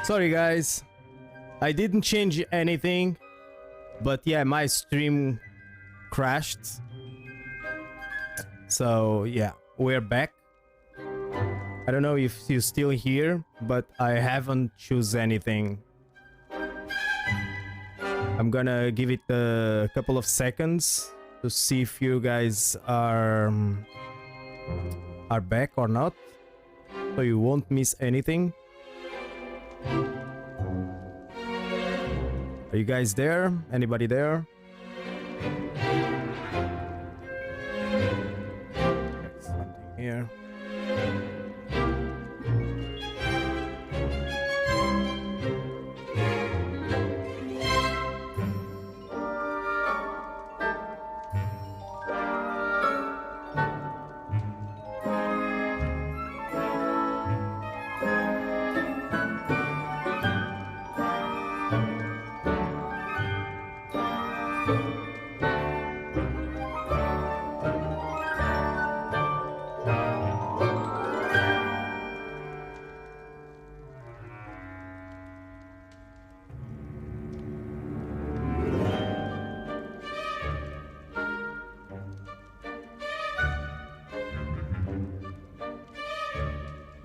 Sorry guys, I didn't change anything, but yeah, my stream crashed. So yeah, we're back. I don't know if you're still here, but I haven't choose anything. I'm gonna give it a couple of seconds to see if you guys are back or not, so you won't miss anything. Are you guys there? Anybody there? There's something here.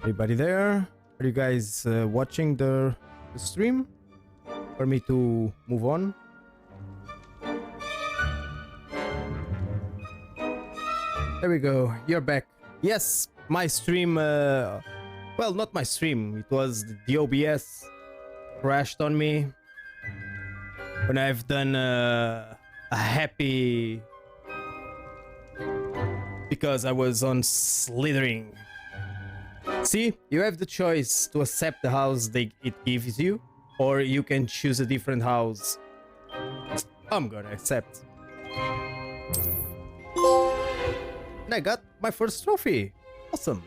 Anybody there? Are you guys watching the stream? For me to move on? There we go. You're back. Yes, my stream. Well, not my stream. It was the OBS crashed on me when I've done a happy because I was on slithering. See, you have the choice to accept the house it gives you, or you can choose a different house. I'm gonna accept. And I got my first trophy. Awesome.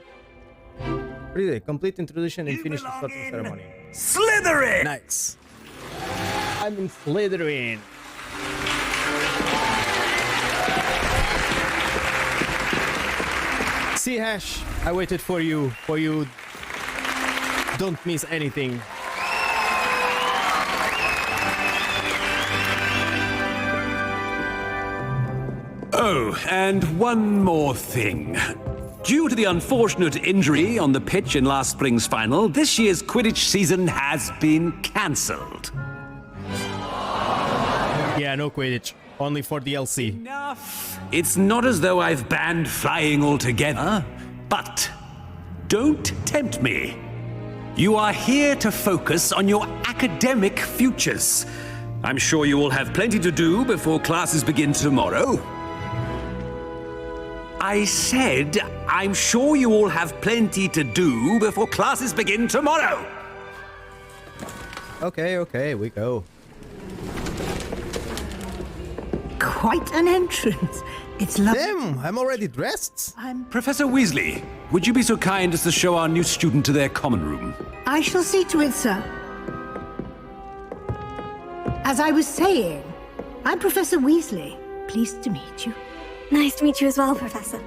Really, complete introduction and finish the starting ceremony. Slytherin! Nice. I'm in Slytherin. See, Hash, I waited for you. Don't miss anything. Oh, and one more thing. Due to the unfortunate injury on the pitch in last spring's final, this year's Quidditch season has been cancelled. Yeah, no Quidditch. Only for DLC. Enough. It's not as though I've banned flying altogether, but don't tempt me. You are here to focus on your academic futures. I'm sure you will have plenty to do before classes begin tomorrow. I said, I'm sure you all have plenty to do before classes begin tomorrow. Okay, we go. Quite an entrance. It's lovely. Damn, I'm already dressed. Professor Weasley, would you be so kind as to show our new student to their common room? I shall see to it, sir. As I was saying, I'm Professor Weasley. Pleased to meet you. Nice to meet you as well, Professor.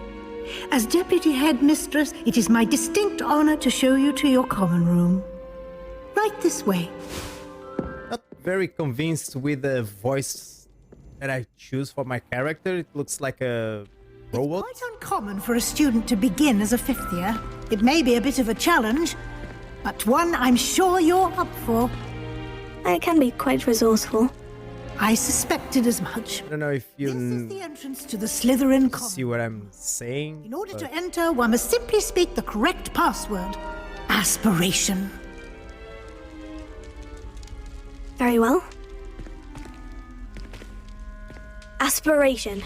As Deputy Headmistress, it is my distinct honor to show you to your common room. Right this way. Not very convinced with the voice that I choose for my character. It looks like a robot. It's quite uncommon for a student to begin as a fifth year. It may be a bit of a challenge, but one I'm sure you're up for. I can be quite resourceful. I suspected as much. I don't know if you This is the entrance to the Slytherin common. see what I'm saying. In order to enter, one must simply speak the correct password. Aspiration. Very well. Aspiration.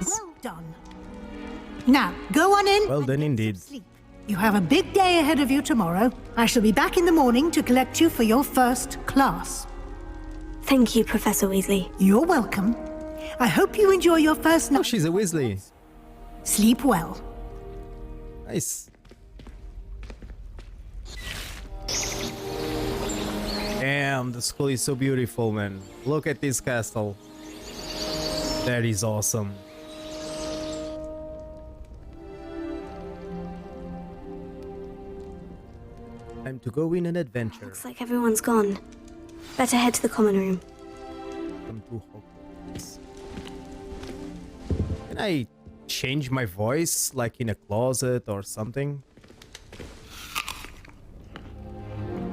Well done. Now, go on in. Well and done get indeed. some sleep. You have a big day ahead of you tomorrow. I shall be back in the morning to collect you for your first class. Thank you, Professor Weasley. You're welcome. I hope you enjoy your first Oh, night. she's a Weasley. Sleep well. Nice. Damn, the school is so beautiful, man. Look at this castle. That is awesome. Time to go in an adventure. Looks like everyone's gone. Better head to the common room. Welcome to Hogwarts. Can I change my voice, like in a closet or something?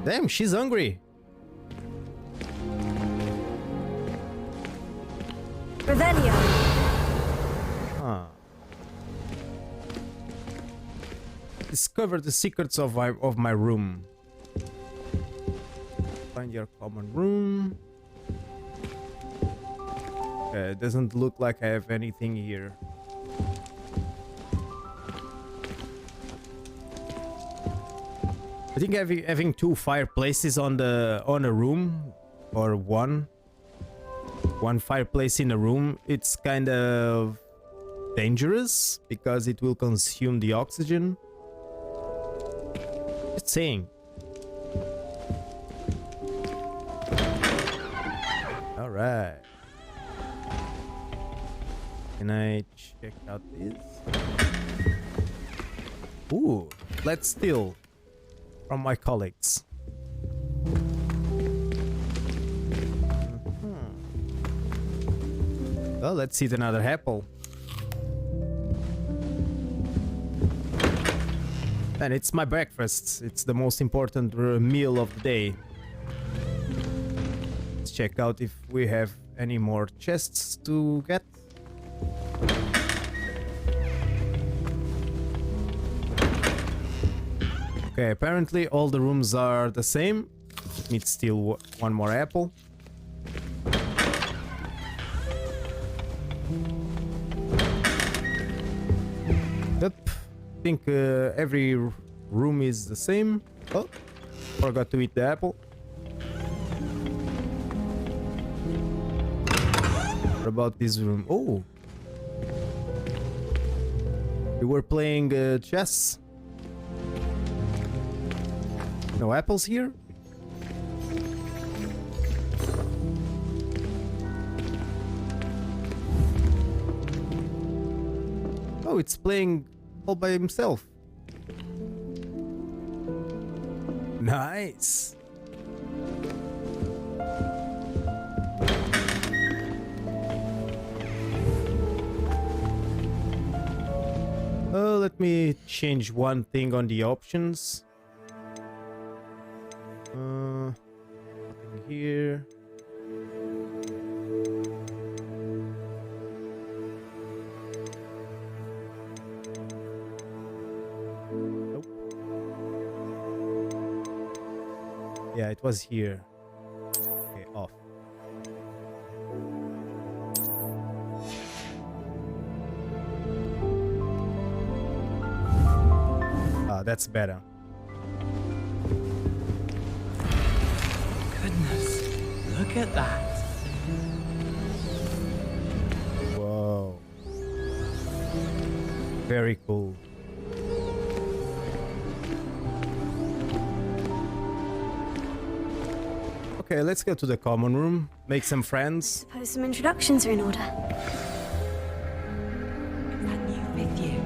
Damn, she's hungry. Revelio. Huh. Discover the secrets of my room. Find your common room. Okay, it doesn't look like I have anything here. I think having two fireplaces on a room, or one fireplace in a room, it's kind of dangerous because it will consume the oxygen. Just saying. All right. Can I check out this? Ooh, let's steal from my colleagues. Well, let's eat another apple. And it's my breakfast. It's the most important meal of the day. Let's check out if we have any more chests to get. Okay, apparently all the rooms are the same. Need still one more apple. Yep, I think every room is the same. Oh, forgot to eat the apple. What about this room? Oh, we were playing chess. No apples here? Oh, it's playing all by himself. Nice. Oh, let me change one thing on the options. Nothing here. Nope. Yeah, it was here. Okay, off. Ah, that's better. Goodness, look at that. Whoa. Very cool. Okay, let's go to the common room, make some friends. Suppose some introductions are in order. That new fifth year.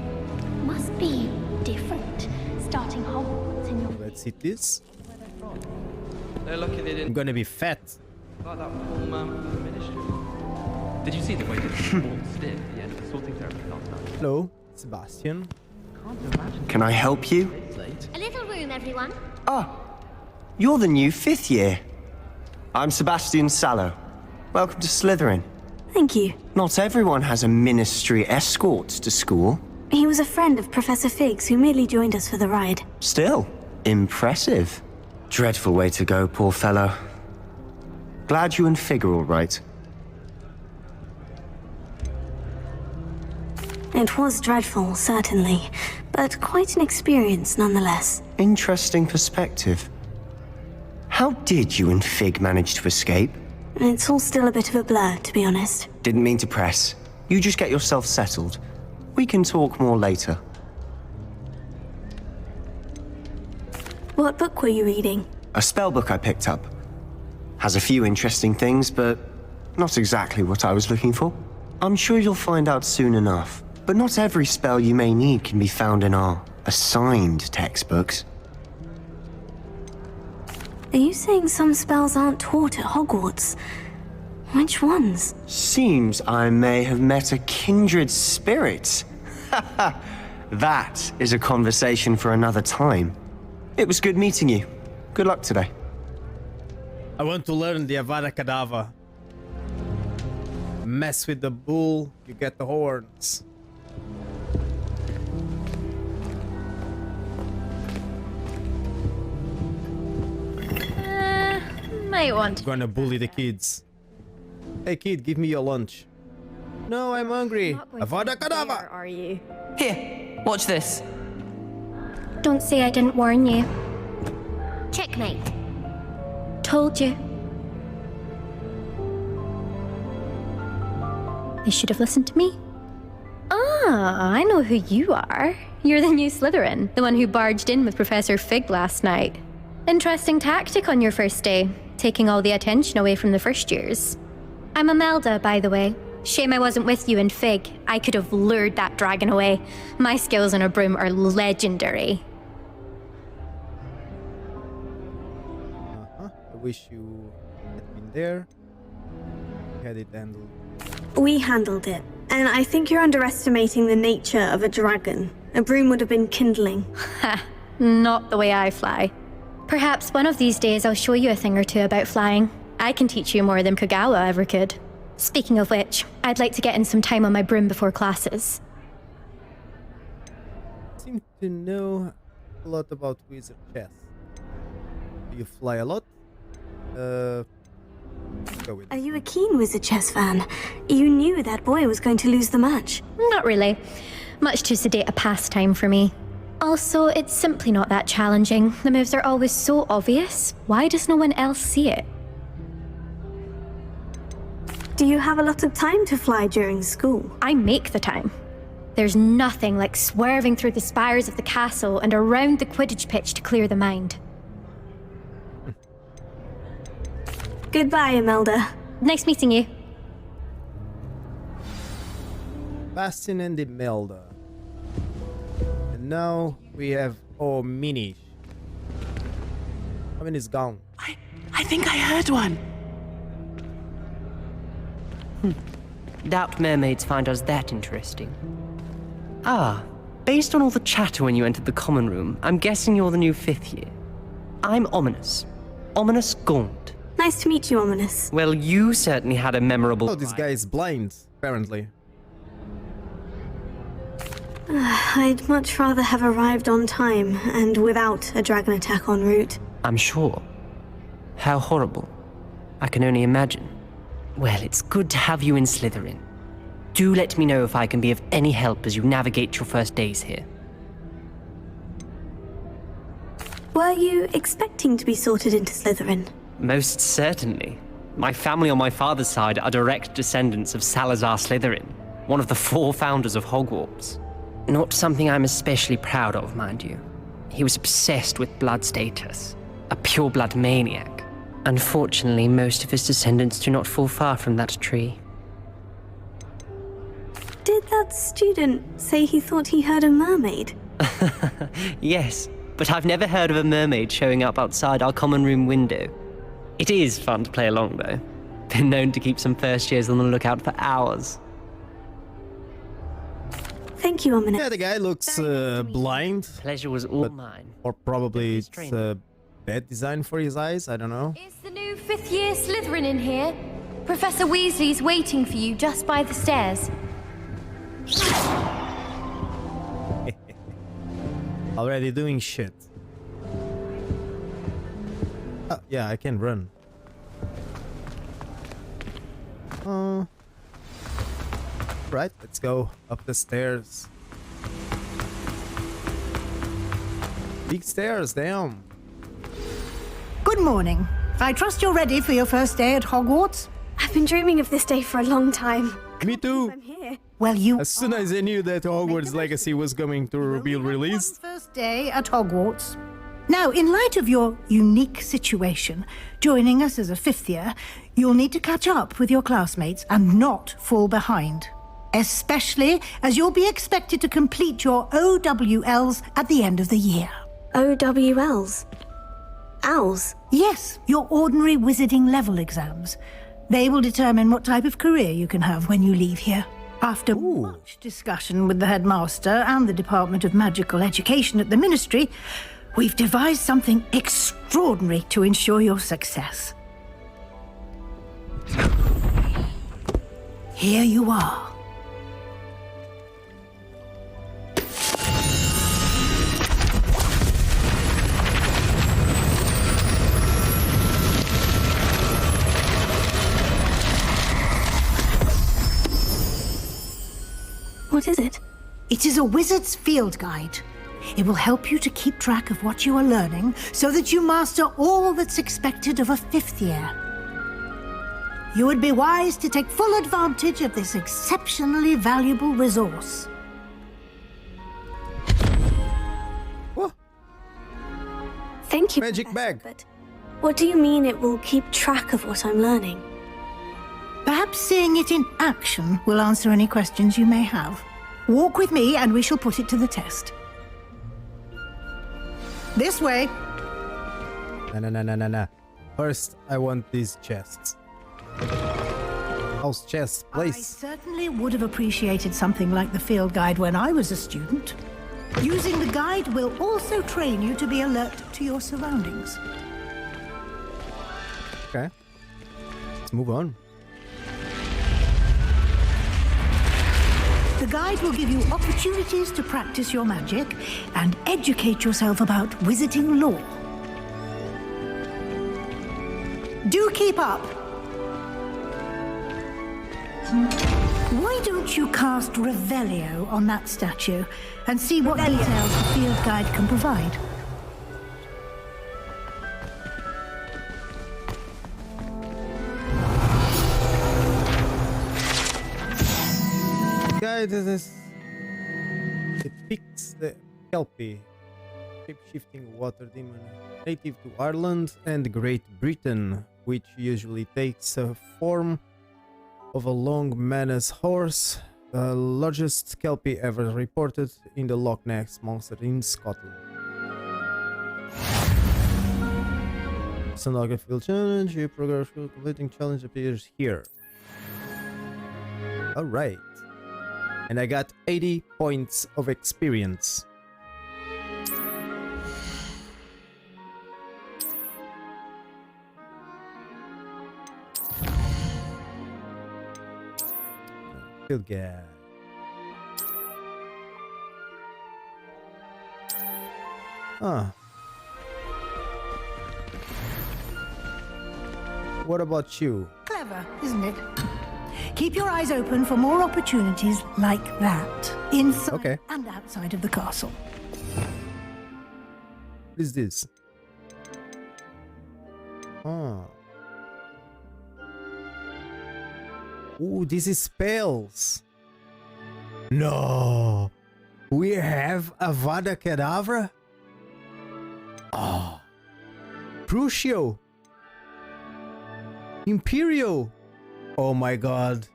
Must be different. Starting Hogwarts in your... Let's eat this. They're lucky they I'm didn't gonna be fat. like that poor man from the ministry. Did you see the way they walked stiff at the end of the sorting ceremony last night? Hello, Sebastian. Can't imagine. Can I help you? Late. A little room, everyone. Ah, you're the new fifth year. I'm Sebastian Sallow. Welcome to Slytherin. Thank you. Not everyone has a ministry escort to school. He was a friend of Professor Fig's who merely joined us for the ride. Still, impressive. Dreadful way to go, poor fellow. Glad you and Fig are all right. It was dreadful, certainly, but quite an experience nonetheless. Interesting perspective. How did you and Fig manage to escape? It's all still a bit of a blur, to be honest. Didn't mean to press. You just get yourself settled. We can talk more later. What book were you reading? A spell book I picked up. Has a few interesting things, but not exactly what I was looking for. I'm sure you'll find out soon enough. But not every spell you may need can be found in our assigned textbooks. Are you saying some spells aren't taught at Hogwarts? Which ones? Seems I may have met a kindred spirit. That is a conversation for another time. It was good meeting you. Good luck today. I want to learn the Avada Kedavra. Mess with the bull, you get the horns. Might want to. Gonna bully the kids. Hey kid, give me your lunch. No, I'm hungry. Avada Kedavra. Are you? Here, watch this. Don't say I didn't warn you. Checkmate. Told you. They should have listened to me. Ah, I know who you are. You're the new Slytherin, the one who barged in with Professor Fig last night. Interesting tactic on your first day, taking all the attention away from the first years. I'm Imelda, by the way. Shame I wasn't with you in Fig. I could have lured that dragon away. My skills on a broom are legendary. I wish you had been there. Had it handled. We handled it, and I think you're underestimating the nature of a dragon. A broom would have been kindling. Ha, not the way I fly. Perhaps one of these days I'll show you a thing or two about flying. I can teach you more than Kagawa ever could. Speaking of which, I'd like to get in some time on my broom before classes. Seem to know a lot about wizard chess. Do you fly a lot? Go with Are it. you a keen wizard chess fan? You knew that boy was going to lose the match. Not really. Much too sedate a pastime for me. Also, it's simply not that challenging. The moves are always so obvious. Why does no one else see it? Do you have a lot of time to fly during school? I make the time. There's nothing like swerving through the spires of the castle and around the Quidditch pitch to clear the mind. Goodbye, Imelda. Nice meeting you. Bastion and Imelda. And now we have Minish. Is gone. I think I heard one. Doubt mermaids find us that interesting. Ah, based on all the chatter when you entered the common room, I'm guessing you're the new 5th year. I'm Ominous. MadnessSkoll. Nice to meet you, Ominous. Well, you certainly had a memorable... Oh, this guy is blind, apparently. I'd much rather have arrived on time and without a dragon attack en route. I'm sure. How horrible. I can only imagine. Well, it's good to have you in Slytherin. Do let me know if I can be of any help as you navigate your first days here. Were you expecting to be sorted into Slytherin? Most certainly. My family on my father's side are direct descendants of Salazar Slytherin, one of the 4 founders of Hogwarts. Not something I'm especially proud of, mind you. He was obsessed with blood status, a pure-blood maniac. Unfortunately, most of his descendants do not fall far from that tree. Did that student say he thought he heard a mermaid? Yes, but I've never heard of a mermaid showing up outside our common room window. It is fun to play along, though. Been known to keep some first years on the lookout for hours. Thank you, Ominous. Yeah, the guy looks blind. Pleasure was all mine. Or probably it's bad design for his eyes, I don't know. Is the new 5th year Slytherin in here? Professor Weasley's waiting for you just by the stairs. Already doing shit. Oh, yeah, I can run. Right, let's go up the stairs. Big stairs, damn. Good morning. I trust you're ready for your first day at Hogwarts? I've been dreaming of this day for a long time. Me too. I'm here. Well, you As soon as I knew that Hogwarts Legacy was going to be released. First day at Hogwarts. Now, in light of your unique situation, joining us as a 5th year, you'll need to catch up with your classmates and not fall behind. Especially as you'll be expected to complete your OWLs at the end of the year. OWLs? Owls? Yes, your ordinary wizarding level exams. They will determine what type of career you can have when you leave here. After much discussion with the headmaster and the Department of Magical Education at the Ministry, we've devised something extraordinary to ensure your success. Here you are. What is it? It is a wizard's field guide. It will help you to keep track of what you are learning so that you master all that's expected of a 5th year. You would be wise to take full advantage of this exceptionally valuable resource. What? Thank you, Magic Professor, bag. But what do you mean it will keep track of what I'm learning? Perhaps seeing it in action will answer any questions you may have. Walk with me and we shall put it to the test. This way. No. First, I want these chests. House chests, I please. certainly would have appreciated something like the field guide when I was a student. Using the guide will also train you to be alert to your surroundings. Okay. Let's move on. The guide will give you opportunities to practice your magic and educate yourself about wizarding lore. Do keep up! Why don't you cast Revelio on that statue and see what details the field guide can provide? Guide is depicts the Kelpie, shape-shifting water demon, native to Ireland and Great Britain, which usually takes a form of a long manus horse, the largest Kelpie ever reported in the Loch Ness Monster in Scotland. Unlock a field challenge, your progress completing challenge appears here. Alright. And I got 80 points of experience. Field guide. What about you? Clever, isn't it? Keep your eyes open for more opportunities like that, inside and outside of the castle. What is this? Ooh, this is spells. No. We have Avada Kedavra? Oh. Crucio. Imperial. Oh my god.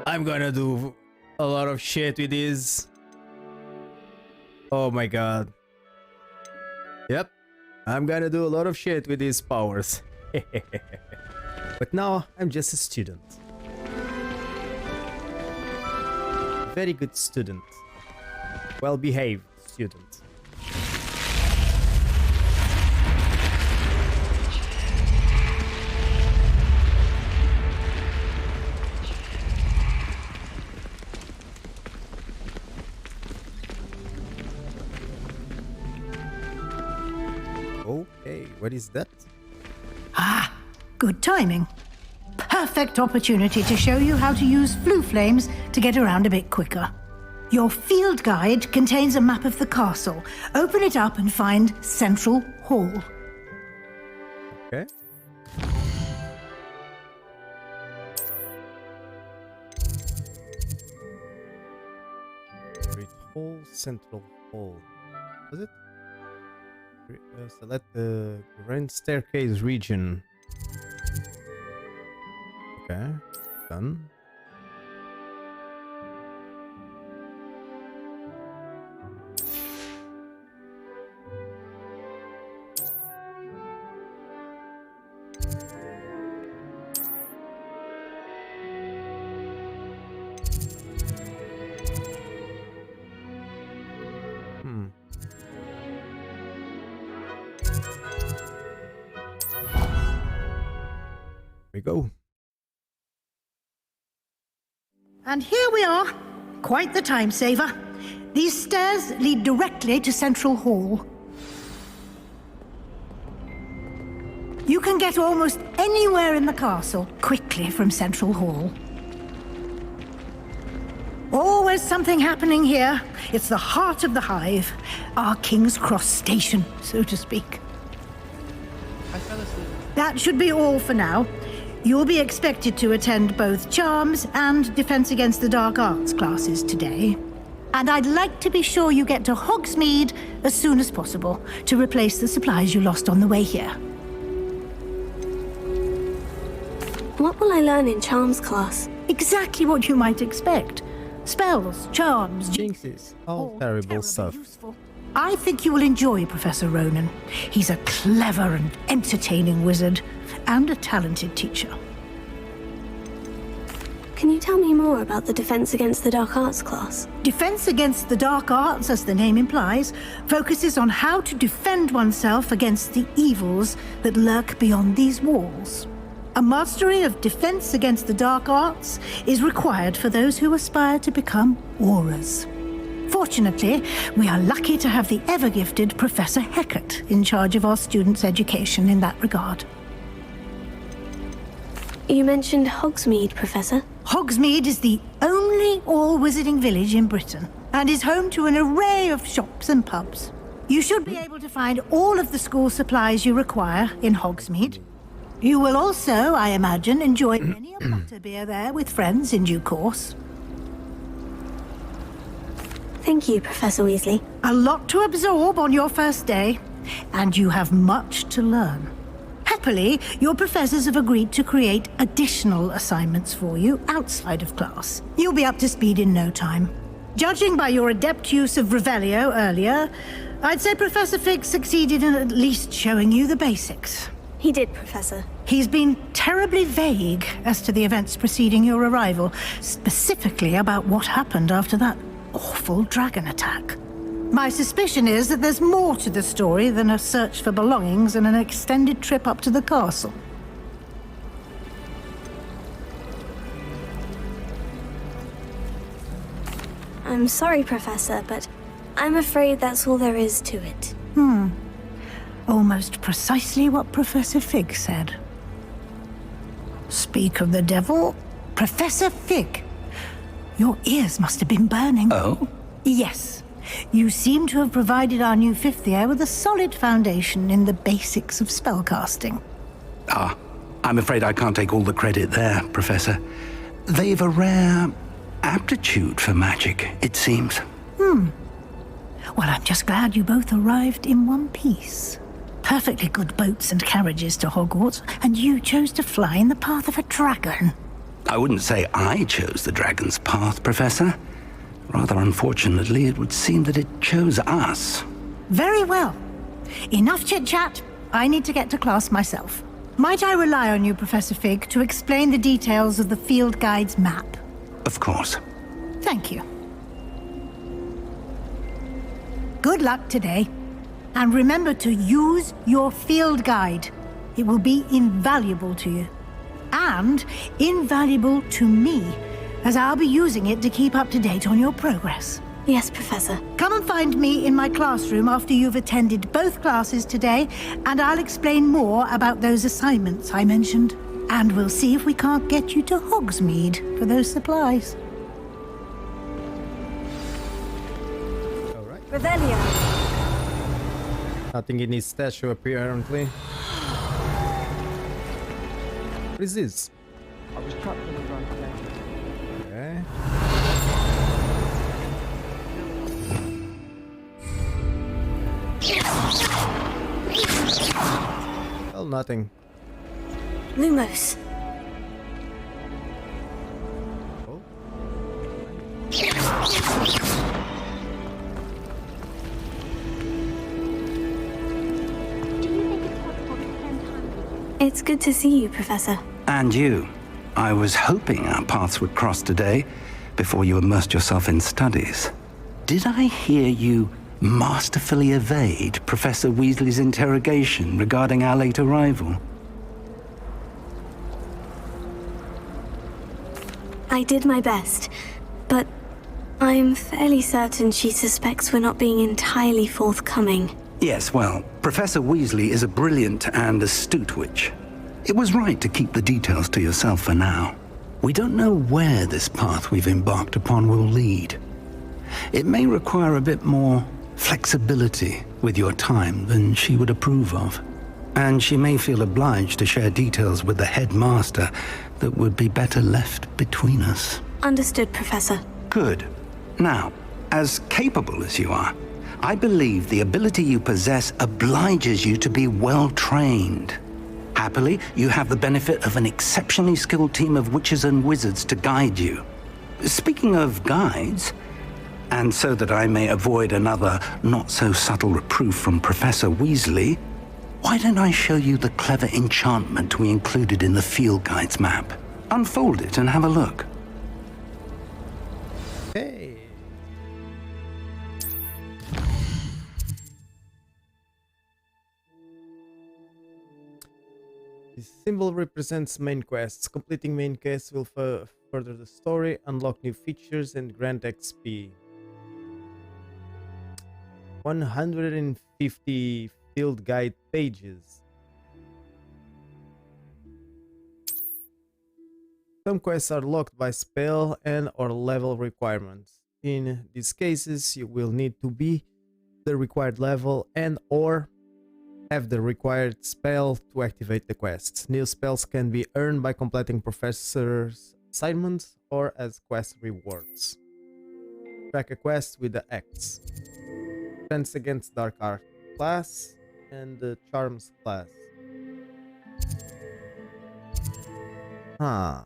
I'm gonna do a lot of shit with this. Oh my god. Yep. I'm gonna do a lot of shit with these powers. But now I'm just a student. Very good student. Well-behaved student. Okay, what is that? Ah, good timing. Perfect opportunity to show you how to use flue flames to get around a bit quicker. Your field guide contains a map of the castle. Open it up and find Central Hall. Okay. Great Hall, Central Hall. Was it? Select the grand staircase region. Okay, done. We go. And here we are. Quite the time saver. These stairs lead directly to Central Hall. You can get almost anywhere in the castle quickly from Central Hall. Always something happening here. It's the heart of the hive, our King's Cross station, so to speak. I fell asleep. That should be all for now. You'll be expected to attend both Charms and Defense Against the Dark Arts classes today. And I'd like to be sure you get to Hogsmeade as soon as possible to replace the supplies you lost on the way here. What will I learn in Charms class? Exactly what you might expect. Spells, charms, Jinxes, all terrible stuff. Useful. I think you will enjoy Professor Ronan. He's a clever and entertaining wizard, and a talented teacher. Can you tell me more about the Defense Against the Dark Arts class? Defense Against the Dark Arts, as the name implies, focuses on how to defend oneself against the evils that lurk beyond these walls. A mastery of Defense Against the Dark Arts is required for those who aspire to become auras. Fortunately, we are lucky to have the ever-gifted Professor Hecat in charge of our students' education in that regard. You mentioned Hogsmeade, Professor. Hogsmeade is the only all-wizarding village in Britain and is home to an array of shops and pubs. You should be able to find all of the school supplies you require in Hogsmeade. You will also, I imagine, enjoy many a butterbeer there with friends in due course. Thank you, Professor Weasley. A lot to absorb on your first day, and you have much to learn. Happily, your professors have agreed to create additional assignments for you outside of class. You'll be up to speed in no time. Judging by your adept use of Revelio earlier, I'd say Professor Fig succeeded in at least showing you the basics. He did, Professor. He's been terribly vague as to the events preceding your arrival, specifically about what happened after that awful dragon attack. My suspicion is that there's more to the story than a search for belongings and an extended trip up to the castle. I'm sorry, Professor, but I'm afraid that's all there is to it. Almost precisely what Professor Fig said. Speak of the devil, Professor Fig. Your ears must have been burning. Oh? Yes. You seem to have provided our new fifth year with a solid foundation in the basics of spellcasting. Ah, I'm afraid I can't take all the credit there, Professor. They've a rare aptitude for magic, it seems. Well, I'm just glad you both arrived in one piece. Perfectly good boats and carriages to Hogwarts, and you chose to fly in the path of a dragon. I wouldn't say I chose the dragon's path, Professor. Rather unfortunately, it would seem that it chose us. Very well. Enough chit-chat. I need to get to class myself. Might I rely on you, Professor Fig, to explain the details of the field guide's map? Of course. Thank you. Good luck today. And remember to use your field guide. It will be invaluable to you. And invaluable to me, as I'll be using it to keep up to date on your progress. Yes, Professor. Come and find me in my classroom after you've attended both classes today, and I'll explain more about those assignments I mentioned. And we'll see if we can't get you to Hogsmeade for those supplies. All right. Revelio. Nothing in his statue, apparently. What is this? I was trapped on the ground today. Okay. Well, nothing. Lumos. Oh. It's good to see you, Professor. And you. I was hoping our paths would cross today, before you immersed yourself in studies. Did I hear you masterfully evade Professor Weasley's interrogation regarding our late arrival? I did my best, but I'm fairly certain she suspects we're not being entirely forthcoming. Yes, well, Professor Weasley is a brilliant and astute witch. It was right to keep the details to yourself for now. We don't know where this path we've embarked upon will lead. It may require a bit more flexibility with your time than she would approve of. And she may feel obliged to share details with the headmaster that would be better left between us. Understood, Professor. Good. Now, as capable as you are, I believe the ability you possess obliges you to be well trained. Happily, you have the benefit of an exceptionally skilled team of witches and wizards to guide you. Speaking of guides, and so that I may avoid another not-so-subtle reproof from Professor Weasley, why don't I show you the clever enchantment we included in the field guide's map? Unfold it and have a look. Hey. This symbol represents main quests. Completing main quests will further the story, unlock new features, and grant XP. 150 field guide pages. Some quests are locked by spell and or level requirements. In these cases, you will need to be the required level and or have the required spell to activate the quests. New spells can be earned by completing professor's assignments or as quest rewards. Track a quest with the X. Defense against Dark Art class and the Charms class. Huh.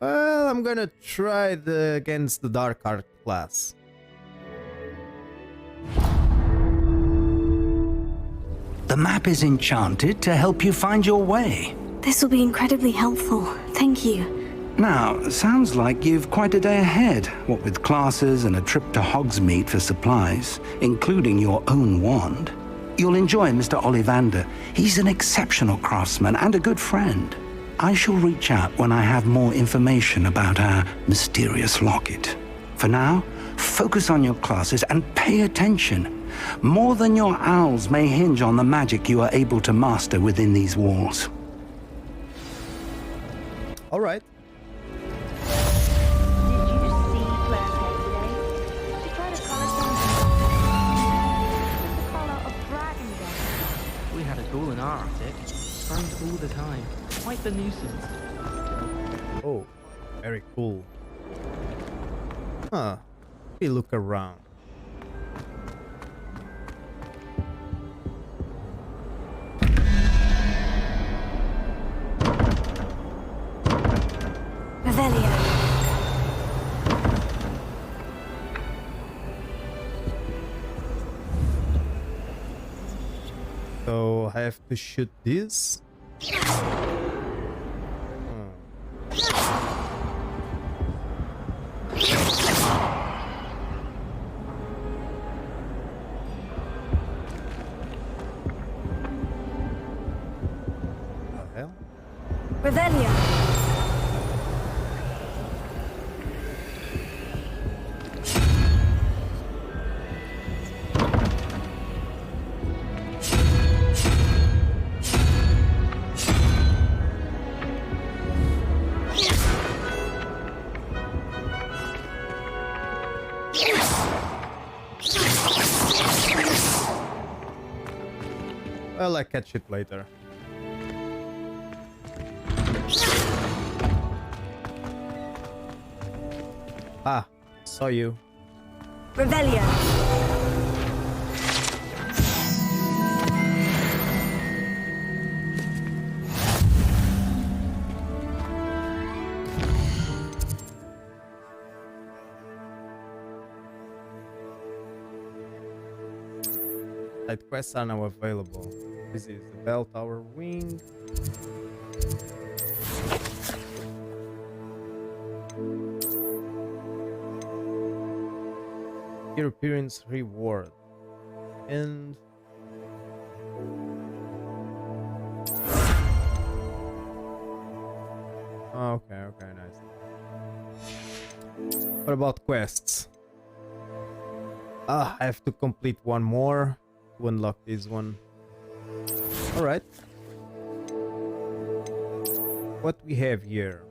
Well, I'm gonna try against the Dark Art class. The map is enchanted to help you find your way. This will be incredibly helpful. Thank you. Now, sounds like you've quite a day ahead, what with classes and a trip to Hogsmeade for supplies, including your own wand. You'll enjoy Mr. Ollivander. He's an exceptional craftsman and a good friend. I shall reach out when I have more information about our mysterious locket. For now, focus on your classes and pay attention. More than your owls may hinge on the magic you are able to master within these walls. All right. We had a ghoul in our attic. Burned all the time. Quite the nuisance. Oh, very cool. Huh. We look around. Revelio. So I have to shoot this. What the hell? Revelio. Well, I catch it later. Ah, saw you. Revelio. Side quests are now available. This is the Bell Tower Wing. Your appearance reward. And okay, nice. What about quests? I have to complete one more to unlock this one. Alright. What we have here?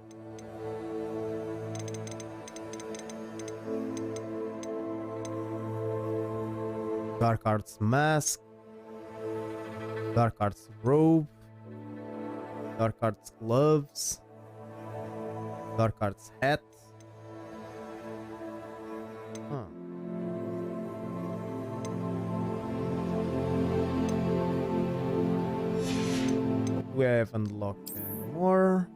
Dark Arts Mask, Dark Arts Robe, Dark Arts Gloves, Dark Arts Hat. Huh. We have unlocked anymore.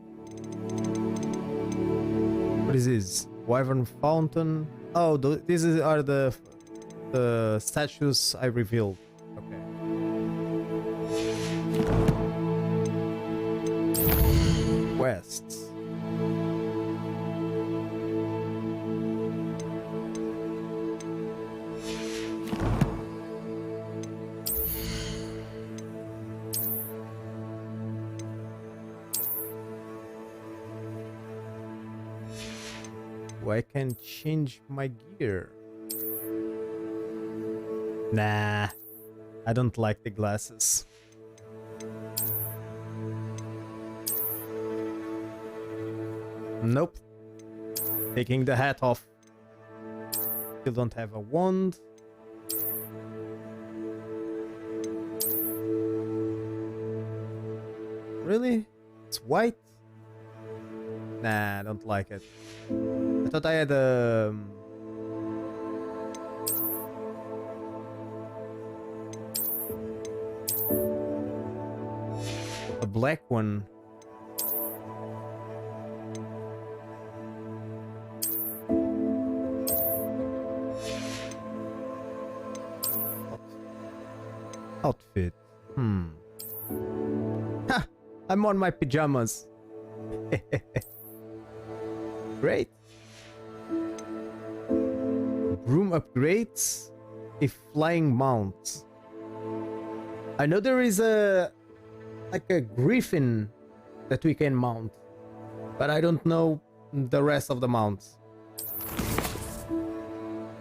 What is this? Wyvern Fountain. Oh, these are the statues I revealed. Okay. Quests. I can change my gear. Nah, I don't like the glasses. Nope. Taking the hat off. Still don't have a wand. Really? It's white? Nah, I don't like it. I thought I had a black one. Outfit. Ha! I'm on my pajamas. Great. Room upgrades. A flying mount. I know there is a griffin that we can mount, but I don't know the rest of the mounts.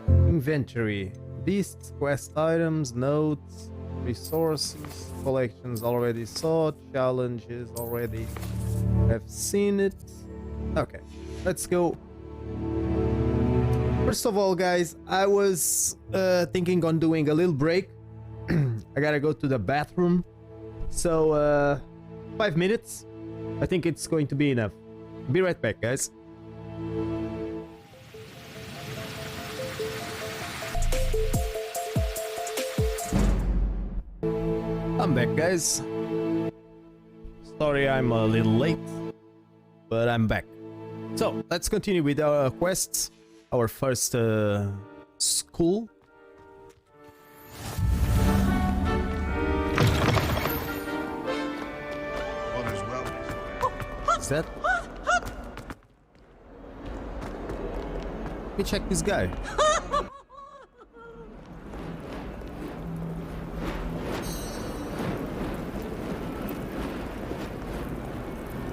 Inventory. Beasts, quest items, notes, resources, collections already saw, challenges already have seen it. Okay, let's go. First of all, guys, I was thinking on doing a little break. I gotta go to the bathroom. So, 5 minutes. I think it's going to be enough. Be right back, guys. I'm back, guys. Sorry I'm a little late, but I'm back. So, let's continue with our quests. Our first school. Is that? Let me check this guy.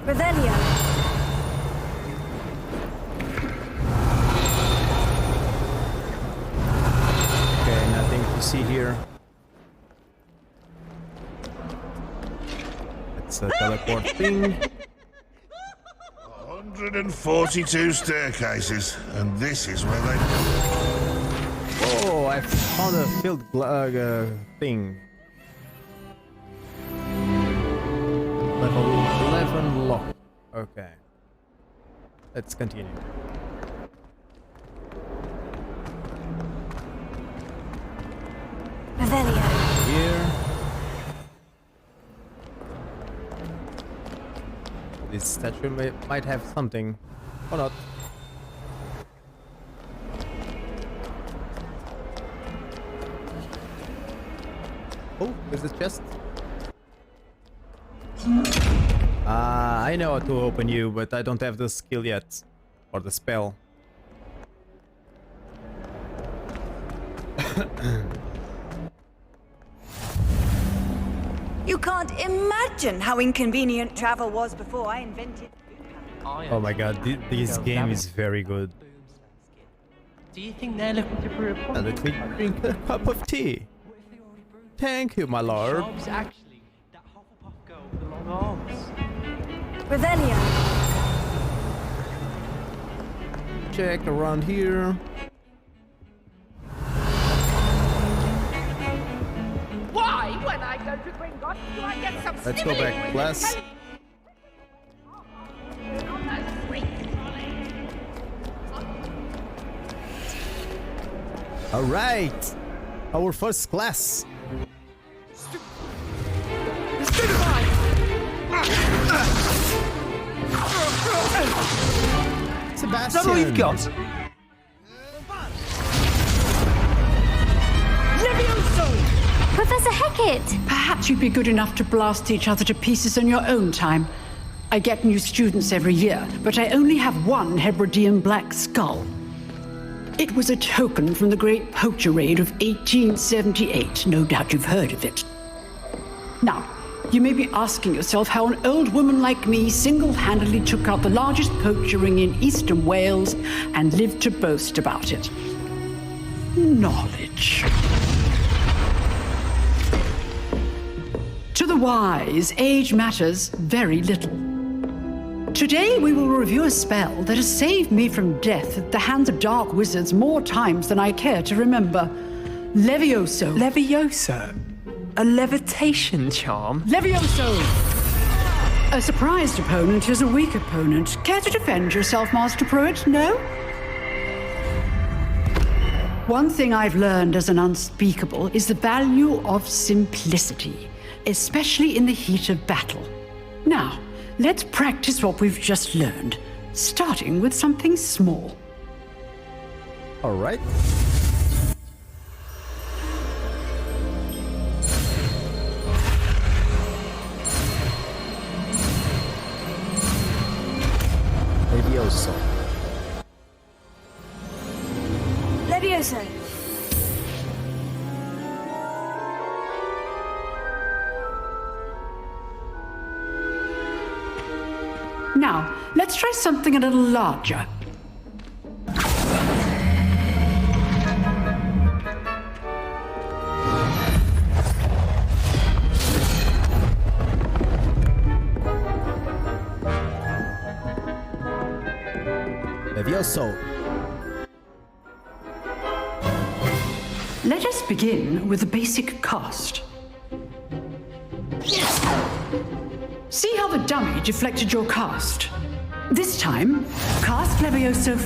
Revelio. Okay, nothing to see here. It's a teleport thing. 142 staircases, and this is where they... Oh, I found a field thing. Level 11 lock. Okay. Let's continue. Revelio. Here. This statue might have something, or not. Oh, there's a chest. I know how to open you, but I don't have the skill yet. Or the spell. You can't imagine how inconvenient travel was before I invented. Oh my god, this game is very good. Do you think they're looking to brew a pot? Let me drink a cup of tea. Thank you, my lord. Job's actually that Hufflepuff girl with the long arms. Revelio. Check around here. Why, when I go to Gringotts, do I get some Let's go back, class. All right, our first class. Sebastian. Is that all you've got? Professor Hecat! Perhaps you'd be good enough to blast each other to pieces on your own time. I get new students every year, but I only have one Hebridean black skull. It was a token from the Great Poacher Raid of 1878. No doubt you've heard of it. Now, you may be asking yourself how an old woman like me single-handedly took out the largest poacher ring in eastern Wales and lived to boast about it. Knowledge. To the wise, age matters very little. Today we will review a spell that has saved me from death at the hands of dark wizards more times than I care to remember. Levioso. Levioso? A levitation charm? Levioso! A surprised opponent is a weak opponent. Care to defend yourself, Master Pruitt? No? One thing I've learned as an unspeakable is the value of simplicity, especially in the heat of battle. Now, let's practice what we've just learned, starting with something small. All right. Levioso. Levioso. Now, let's try something a little larger. Levioso. Let us begin with the basic cast. See how the dummy deflected your cast? This time, cast Levioso